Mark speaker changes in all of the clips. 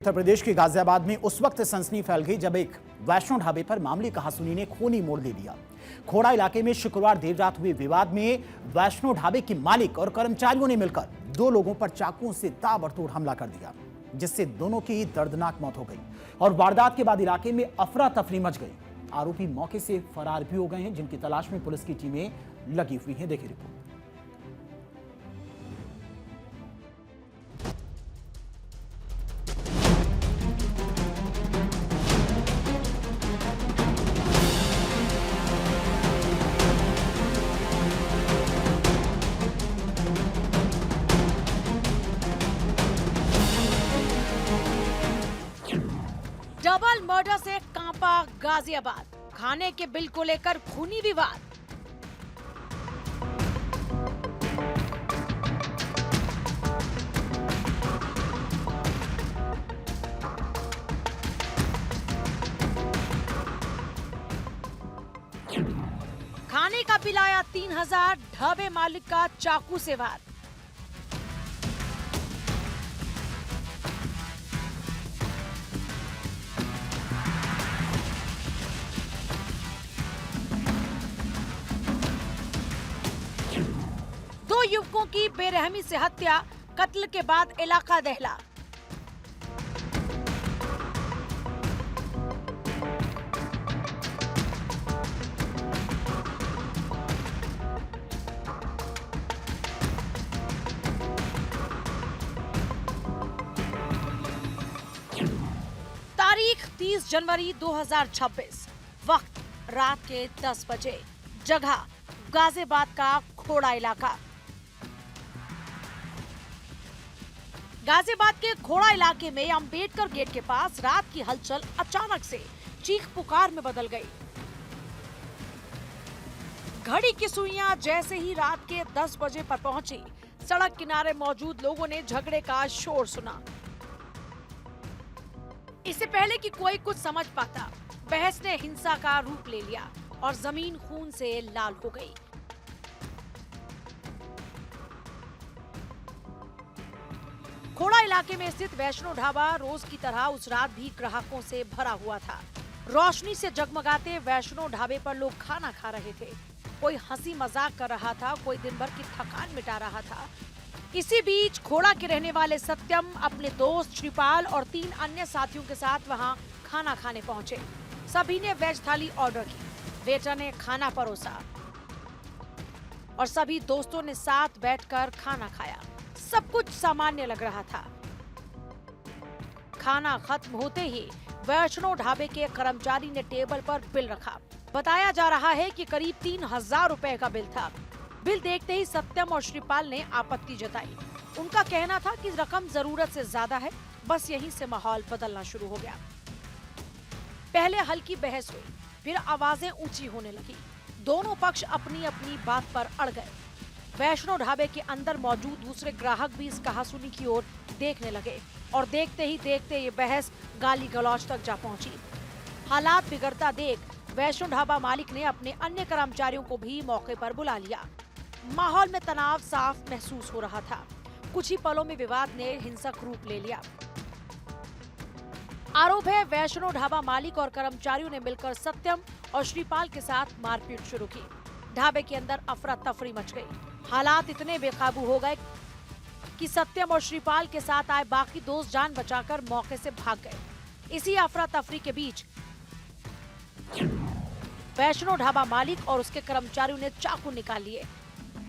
Speaker 1: उत्तर प्रदेश के गाजियाबाद में उस वक्त सनसनी फैल गई जब एक वैष्णो ढाबे पर मामले कहासुनी ने खूनी मोड़ ले लिया। खोड़ा इलाके में शुक्रवार देर रात हुए विवाद में वैष्णो ढाबे के मालिक और कर्मचारियों ने मिलकर दो लोगों पर चाकुओं से ताबड़तोड़ हमला कर दिया, जिससे दोनों की दर्दनाक मौत हो गई और वारदात के बाद इलाके में अफरा तफरी मच गई। आरोपी मौके से फरार भी हो गए हैं, जिनकी तलाश में पुलिस की टीमें लगी हुई हैं। देखिए रिपोर्ट।
Speaker 2: डबल मर्डर से कांपा गाजियाबाद, खाने के बिल को लेकर खूनी विवाद। खाने का बिल आया 3000, ढाबे मालिक का चाकू से वार। दो युवकों की बेरहमी से हत्या, कत्ल के बाद इलाका दहला। तारीख 30 जनवरी 2026, वक्त रात के 10 बजे, जगह गाजियाबाद का खोड़ा इलाका। गाजियाबाद के खोड़ा इलाके में अंबेडकर गेट के पास रात की हलचल अचानक से चीख पुकार में बदल गई। घड़ी की सुइयां जैसे ही रात के 10 बजे पर पहुंची, सड़क किनारे मौजूद लोगों ने झगड़े का शोर सुना। इससे पहले कि कोई कुछ समझ पाता, बहस ने हिंसा का रूप ले लिया और जमीन खून से लाल हो गई। खोड़ा इलाके में स्थित वैष्णो ढाबा रोज की तरह उस रात भी ग्राहकों से भरा हुआ था। रोशनी से जगमगाते वैष्णो ढाबे पर लोग खाना खा रहे थे। कोई हंसी मजाक कर रहा था, कोई दिन भर की थकान मिटा रहा था। इसी बीच खोड़ा के रहने वाले सत्यम अपने दोस्त श्रीपाल और 3 अन्य साथियों के साथ वहां खाना खाने पहुंचे। सभी ने वेज थाली ऑर्डर की। वेटर ने खाना परोसा और सभी दोस्तों ने साथ बैठकर खाना खाया। सब कुछ सामान्य लग रहा था। खाना खत्म होते ही वैष्णो ढाबे के कर्मचारी ने टेबल पर बिल रखा। बताया जा रहा है कि करीब 3000 रुपए का बिल था। बिल देखते ही सत्यम और श्रीपाल ने आपत्ति जताई। उनका कहना था कि रकम जरूरत से ज्यादा है। बस यहीं से माहौल बदलना शुरू हो गया। पहले हल्की बहस हुई, फिर आवाजें ऊंची होने लगी। दोनों पक्ष अपनी अपनी बात पर अड़ गए। वैष्णो ढाबे के अंदर मौजूद दूसरे ग्राहक भी इस कहासुनी की ओर देखने लगे और देखते ही देखते ये बहस गाली गलौज तक जा पहुंची। हालात बिगड़ता देख वैष्णो ढाबा मालिक ने अपने अन्य कर्मचारियों को भी मौके पर बुला लिया। माहौल में तनाव साफ महसूस हो रहा था। कुछ ही पलों में विवाद ने हिंसक रूप ले लिया। आरोप है वैष्णो ढाबा मालिक और कर्मचारियों ने मिलकर सत्यम और श्रीपाल के साथ मारपीट शुरू की। ढाबे के अंदर अफरा तफरी मच गई। हालात इतने बेकाबू हो गए कि सत्यम और श्रीपाल के साथ आए बाकी दोस्त जान बचाकर मौके से भाग गए। इसी अफरा तफरी के बीच वैष्णो ढाबा मालिक और उसके कर्मचारियों ने चाकू निकाल लिए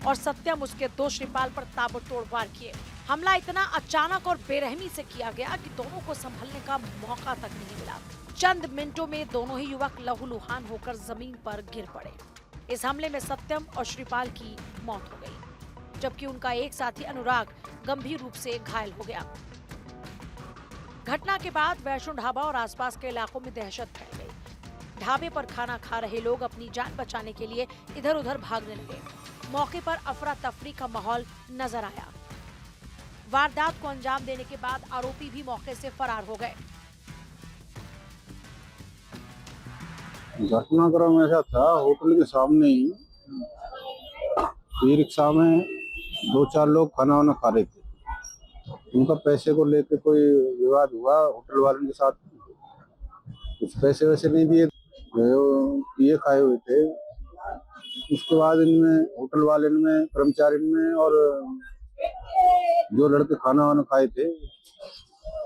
Speaker 2: और सत्यम उसके दोस्त श्रीपाल पर ताबड़तोड़ वार किए। हमला इतना अचानक और बेरहमी से किया गया कि दोनों को संभलने का मौका तक नहीं मिला। चंद मिनटों में दोनों ही युवक लहूलुहान होकर जमीन पर गिर पड़े। इस हमले में सत्यम और श्रीपाल की मौत हो गई, जबकि उनका एक साथी अनुराग गंभीर रूप से घायल हो गया। घटना के बाद वैष्णो ढाबा और आसपास के इलाकों में दहशत फैल गई। ढाबे पर खाना खा रहे लोग अपनी जान बचाने के लिए इधर उधर भागने लगे। मौके पर अफरा तफरी का माहौल नजर आया। वारदात को अंजाम देने के बाद आरोपी भी मौके से फरार हो गए।
Speaker 3: घटनाक्रम ऐसा था, होटल के सामने ही ई रिक्शा में 2-4 लोग खाना वाना खा रहे थे। उनका पैसे को लेकर कोई विवाद हुआ होटल वालों के साथ। कुछ पैसे वैसे नहीं दिए, ये खाए हुए थे। उसके बाद इनमें होटल वाले में, कर्मचारी में और जो लड़के खाना वाना खाए थे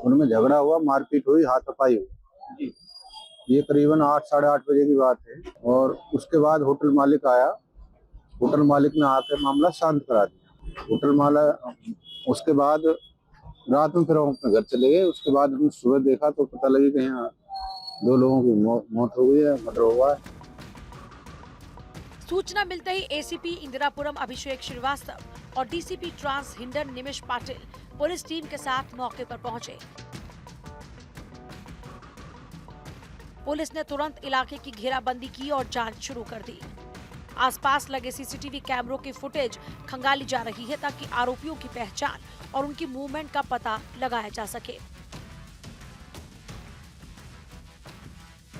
Speaker 3: उनमें झगड़ा हुआ, मारपीट हुई, हाथापाई हुई। ये करीबन 8 साढ़े 8 बजे की बात है। और उसके बाद होटल मालिक आया। होटल मालिक ने आकर मामला शांत करा दिया। होटल मालिक उसके बाद रात में फिर हम अपने घर चले गए। उसके बाद हमने सुबह देखा तो पता लगी कि यहाँ 2 लोगों की मौत हो गई है, मर्डर हुआ है।
Speaker 2: सूचना मिलते ही एसीपी इंदिरापुरम अभिषेक श्रीवास्तव और DCP trans Hindon Nimish Patil police team के साथ मौके पर पहुंचे। पुलिस ने तुरंत इलाके की घेराबंदी की और जांच शुरू कर दी। आसपास लगे सीसीटीवी कैमरों की फुटेज खंगाली जा रही है ताकि आरोपियों की पहचान और उनकी मूवमेंट का पता लगाया जा सके।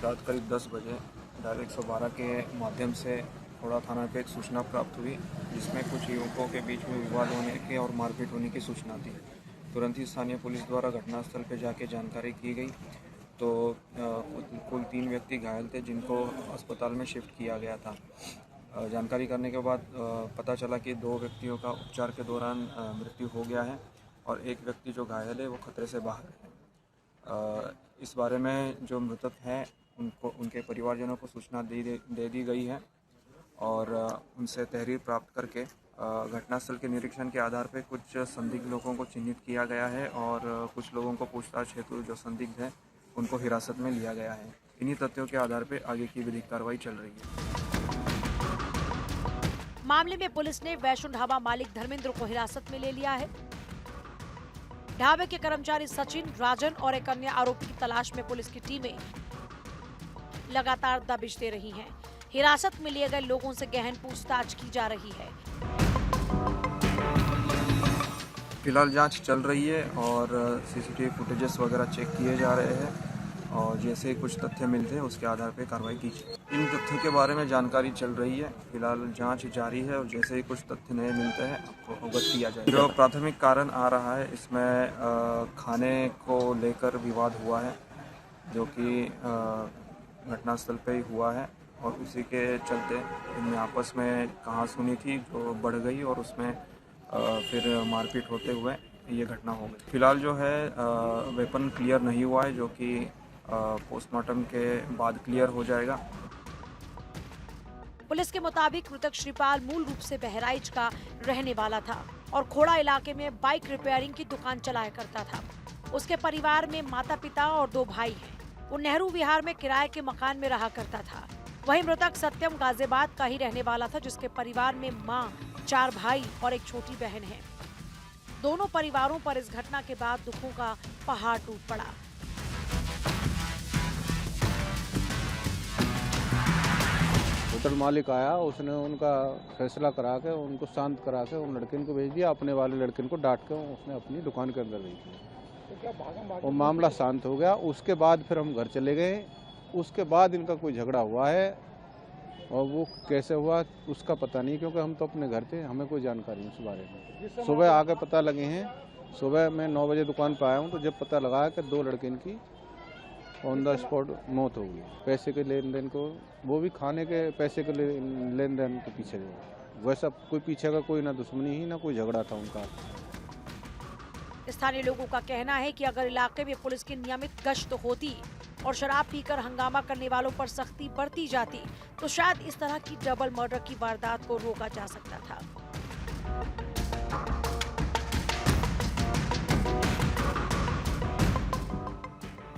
Speaker 4: रात करीब 10 बजे डायल 112 के माध्यम से खोड़ा थाना पे एक सूचना प्राप्त हुई, जिसमें कुछ युवकों के बीच में विवाद होने के और मारपीट होने की सूचना थी। तुरंत ही स्थानीय पुलिस द्वारा घटनास्थल पर जाके जानकारी की गई तो कुल 3 व्यक्ति घायल थे, जिनको अस्पताल में शिफ्ट किया गया था। जानकारी करने के बाद पता चला कि 2 व्यक्तियों का उपचार के दौरान मृत्यु हो गया है और एक व्यक्ति जो घायल है वो खतरे से बाहर है। इस बारे में जो मृतक हैं उनको उनके परिवारजनों को सूचना दे दी गई है और उनसे तहरीर प्राप्त करके घटनास्थल के निरीक्षण के आधार पर कुछ संदिग्ध लोगों को चिन्हित किया गया है और कुछ लोगों को पूछताछ हेतु जो संदिग्ध हैं उनको हिरासत में लिया गया है। इन्हीं तथ्यों के आधार पर आगे की विधिक कार्रवाई चल रही है।
Speaker 2: मामले में पुलिस ने वैष्णो ढाबा मालिक धर्मेंद्र को हिरासत में ले लिया है। ढाबे के कर्मचारी सचिन, राजन और एक अन्य आरोपी की तलाश में पुलिस की टीमें लगातार दबिश दे रही हैं। हिरासत में लिए गए लोगों से गहन पूछताछ की जा रही है।
Speaker 4: फिलहाल जांच चल रही है और सीसीटीवी फुटेजेस वगैरह चेक किए जा रहे हैं और जैसे ही कुछ तथ्य मिलते हैं उसके आधार पर कार्रवाई की जाए। इन तथ्यों के बारे में जानकारी चल रही है। फिलहाल जांच जारी है और जैसे ही कुछ तथ्य नए मिलते हैं आपको अवगत किया जाएगा। जो प्राथमिक कारण आ रहा है इसमें खाने को लेकर विवाद हुआ है, जो कि घटनास्थल पे ही हुआ है और उसी के चलते इनमें आपस में कहासुनी थी जो बढ़ गई और उसमें फिर मारपीट होते हुए ये घटना हो गई। फिलहाल जो है वेपन क्लियर नहीं हुआ है, जो कि पोस्टमार्टम के बाद क्लियर हो जाएगा।
Speaker 2: पुलिस के मुताबिक मृतक श्रीपाल मूल रूप से बहराइच का रहने वाला था और खोड़ा इलाके में बाइक रिपेयरिंग की दुकान चलाया करता था। उसके परिवार में माता पिता और 2 भाई हैं। वो नेहरू विहार में किराए के मकान में रहा करता था। वहीं मृतक सत्यम गाजियाबाद का ही रहने वाला था, जिसके परिवार में मां, 4 भाई और एक छोटी बहन है। दोनों परिवारों पर इस घटना के बाद दुखों का पहाड़ टूट पड़ा।
Speaker 3: होटल मालिक आया, उसने उनका फैसला करा के उनको शांत करा के उन लड़के को भेज दिया। अपने वाले लड़के को डांट के उसने अपनी दुकान के अंदर भेज दिया। वो मामला शांत हो गया। उसके बाद फिर हम घर चले गए। उसके बाद इनका कोई झगड़ा हुआ है और वो कैसे हुआ उसका पता नहीं, क्योंकि हम तो अपने घर थे, हमें कोई जानकारी नहीं उस बारे में। सुबह आके पता लगे हैं। सुबह मैं 9 बजे दुकान पर आया हूँ तो जब पता लगा कि 2 लड़के इनकी ऑन द स्पॉट मौत हो गई। पैसे के लेन देन को, वो भी खाने के पैसे के लेन देन के पीछे, वैसा कोई पीछे का कोई ना दुश्मनी ही ना कोई झगड़ा था उनका।
Speaker 2: स्थानीय लोगों का कहना है कि अगर इलाके में पुलिस की नियमित गश्त होती और शराब पीकर हंगामा करने वालों पर सख्ती बरती जाती तो शायद इस तरह की डबल मर्डर की वारदात को रोका जा सकता था।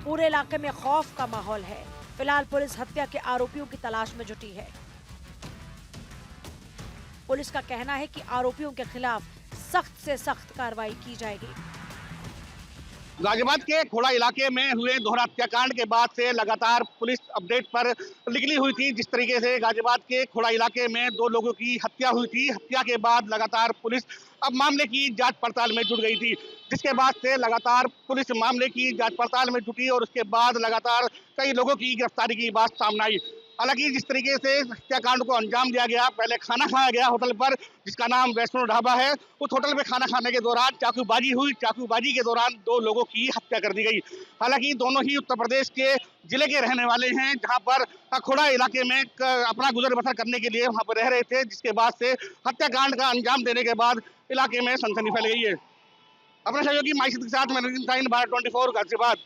Speaker 2: पूरे इलाके में खौफ का माहौल है। फिलहाल पुलिस हत्या के आरोपियों की तलाश में जुटी है। पुलिस का कहना है कि आरोपियों के खिलाफ सख्त से सख्त कार्रवाई की जाएगी।
Speaker 5: गाजियाबाद के खोड़ा इलाके में हुए दोहरा हत्याकांड के बाद से लगातार पुलिस अपडेट पर निकली हुई थी। जिस तरीके से गाजियाबाद के खोड़ा इलाके में 2 लोगों की हत्या हुई थी, हत्या के बाद लगातार पुलिस अब मामले की जांच पड़ताल में जुट गई थी, जिसके बाद से लगातार पुलिस मामले की जांच पड़ताल में जुटी और उसके बाद लगातार कई लोगों की गिरफ्तारी की बात सामने आई। हालांकि जिस तरीके से हत्याकांड को अंजाम दिया गया, पहले खाना खाया गया होटल पर जिसका नाम वैष्णो ढाबा है, उस होटल में खाना खाने के दौरान चाकूबाजी हुई। चाकूबाजी के दौरान 2 लोगों की हत्या कर दी गई। हालांकि दोनों ही उत्तर प्रदेश के जिले के रहने वाले हैं, जहां पर खोड़ा इलाके में अपना गुजर बसर करने के लिए वहां पर रह रहे थे, जिसके बाद से हत्याकांड का अंजाम देने के बाद इलाके में सनसनी फैल गई है। अपने सहयोगी माइसिद के साथ मैं भारत 24 गाजियाबाद।